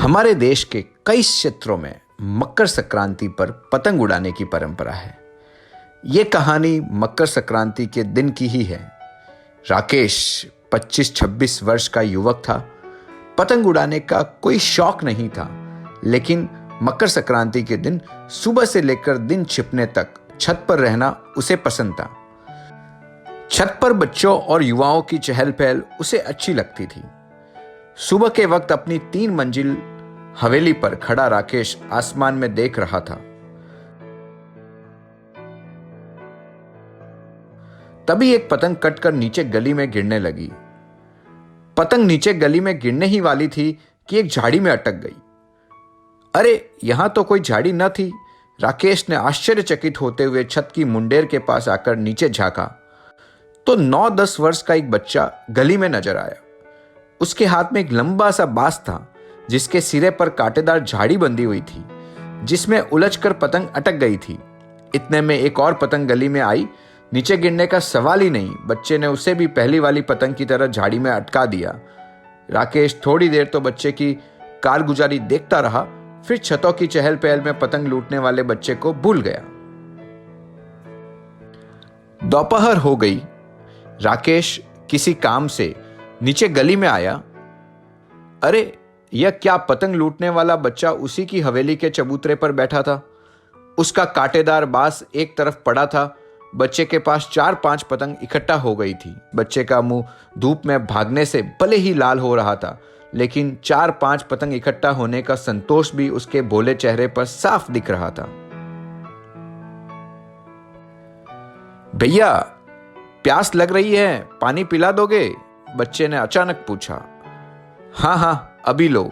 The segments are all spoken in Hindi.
हमारे देश के कई क्षेत्रों में मकर संक्रांति पर पतंग उड़ाने की परंपरा है। ये कहानी मकर संक्रांति के दिन की ही है। राकेश 25-26 वर्ष का युवक था। पतंग उड़ाने का कोई शौक नहीं था, लेकिन मकर संक्रांति के दिन सुबह से लेकर दिन छिपने तक छत पर रहना उसे पसंद था। छत पर बच्चों और युवाओं की चहल पहल उसे अच्छी लगती थी। सुबह के वक्त अपनी 3 मंजिल हवेली पर खड़ा राकेश आसमान में देख रहा था। तभी एक पतंग कटकर नीचे गली में गिरने लगी। पतंग नीचे गली में गिरने ही वाली थी कि एक झाड़ी में अटक गई। अरे, यहां तो कोई झाड़ी न थी। राकेश ने आश्चर्यचकित होते हुए छत की मुंडेर के पास आकर नीचे झांका तो 9-10 वर्ष का एक बच्चा गली में नजर आया। उसके हाथ में एक लंबा सा बांस था, जिसके सिरे पर कांटेदार झाड़ी बंधी हुई थी, जिसमें उलझकर पतंग अटक गई थी। इतने में एक और पतंग गली में आई। नीचे गिरने का सवाल ही नहीं। बच्चे ने उसे भी पहली वाली पतंग की तरह झाड़ी में अटका दिया। राकेश थोड़ी देर तो बच्चे की कारगुजारी देखता रहा, फिर छतों की चहल पहल में पतंग लूटने वाले बच्चे को भूल गया। दोपहर हो गई। राकेश किसी काम से नीचे गली में आया। अरे, यह क्या, पतंग लूटने वाला बच्चा उसी की हवेली के चबूतरे पर बैठा था। उसका कांटेदार बांस एक तरफ पड़ा था। बच्चे के पास 4-5 पतंग इकट्ठा हो गई थी। बच्चे का मुंह धूप में भागने से भले ही लाल हो रहा था, लेकिन 4-5 पतंग इकट्ठा होने का संतोष भी उसके भोले चेहरे पर साफ दिख रहा था। भैया, प्यास लग रही है, पानी पिला दोगे? बच्चे ने अचानक पूछा। हाँ, अभी लो।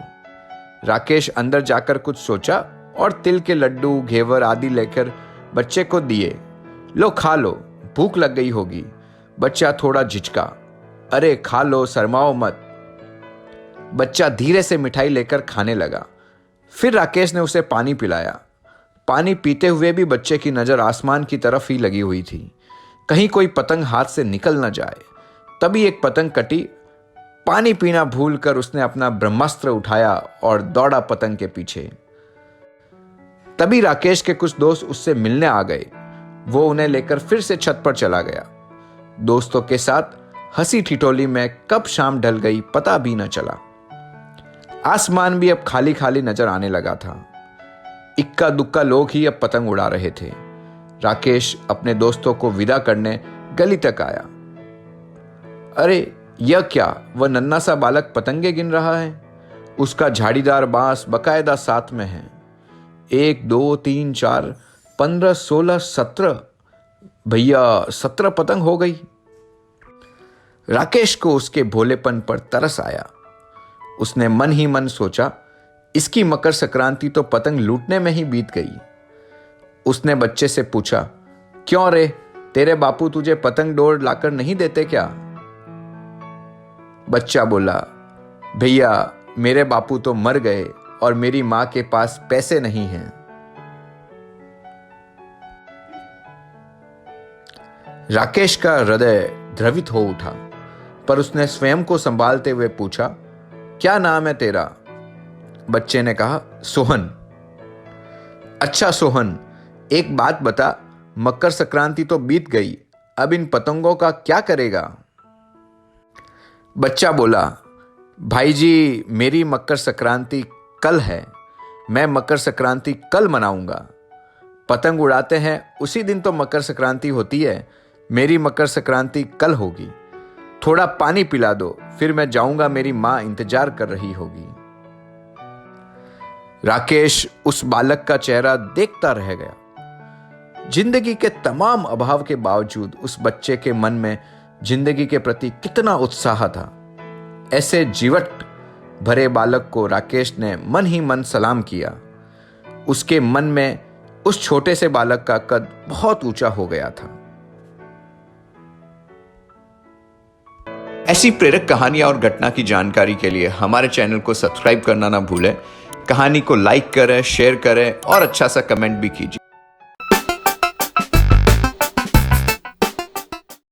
राकेश अंदर जाकर कुछ सोचा और तिल के लड्डू, घेवर आदि लेकर बच्चे को दिए। लो, खा लो, भूख लग गई होगी। बच्चा थोड़ा झिझका। अरे, खा लो, शर्माओ मत। बच्चा धीरे से मिठाई लेकर खाने लगा। फिर राकेश ने उसे पानी पिलाया। पानी पीते हुए भी बच्चे की नजर आसमान की तरफ ही लगी हुई थी, कहीं कोई पतंग हाथ से निकल न जाए। तभी एक पतंग कटी। पानी पीना भूलकर उसने अपना ब्रह्मास्त्र उठाया और दौड़ा पतंग के पीछे। तभी राकेश के कुछ दोस्त उससे मिलने आ गए। वो उन्हें लेकर फिर से छत पर चला गया। दोस्तों के साथ हंसी ठिठोली में कब शाम ढल गई पता भी न चला। आसमान भी अब खाली खाली नजर आने लगा था। इक्का दुक्का लोग ही अब पतंग उड़ा रहे थे। राकेश अपने दोस्तों को विदा करने गली तक आया। अरे, यह क्या, वह नन्हा सा बालक पतंगे गिन रहा है। उसका झाड़ीदार बांस बकायदा साथ में है। 1, 2, 3, 4, 15, 16, 17। भैया, 17 पतंग हो गई। राकेश को उसके भोलेपन पर तरस आया। उसने मन ही मन सोचा, इसकी मकर संक्रांति तो पतंग लूटने में ही बीत गई। उसने बच्चे से पूछा, क्यों रे, तेरे बापू तुझे पतंग डोर लाकर नहीं देते क्या? बच्चा बोला, भैया, मेरे बापू तो मर गए और मेरी मां के पास पैसे नहीं हैं। राकेश का हृदय द्रवित हो उठा, पर उसने स्वयं को संभालते हुए पूछा, क्या नाम है तेरा? बच्चे ने कहा, सोहन। अच्छा सोहन, एक बात बता, मकर संक्रांति तो बीत गई, अब इन पतंगों का क्या करेगा? बच्चा बोला, भाई जी, मेरी मकर संक्रांति कल है। मैं मकर संक्रांति कल मनाऊंगा। पतंग उड़ाते हैं उसी दिन तो मकर संक्रांति होती है। मेरी मकर संक्रांति कल होगी। थोड़ा पानी पिला दो, फिर मैं जाऊंगा, मेरी मां इंतजार कर रही होगी। राकेश उस बालक का चेहरा देखता रह गया। जिंदगी के तमाम अभाव के बावजूद उस बच्चे के मन में जिंदगी के प्रति कितना उत्साह था। ऐसे जीवट भरे बालक को राकेश ने मन ही मन सलाम किया। उसके मन में उस छोटे से बालक का कद बहुत ऊंचा हो गया था। ऐसी प्रेरक कहानियां और घटना की जानकारी के लिए हमारे चैनल को सब्सक्राइब करना ना भूलें। कहानी को लाइक करें, शेयर करें और अच्छा सा कमेंट भी कीजिए।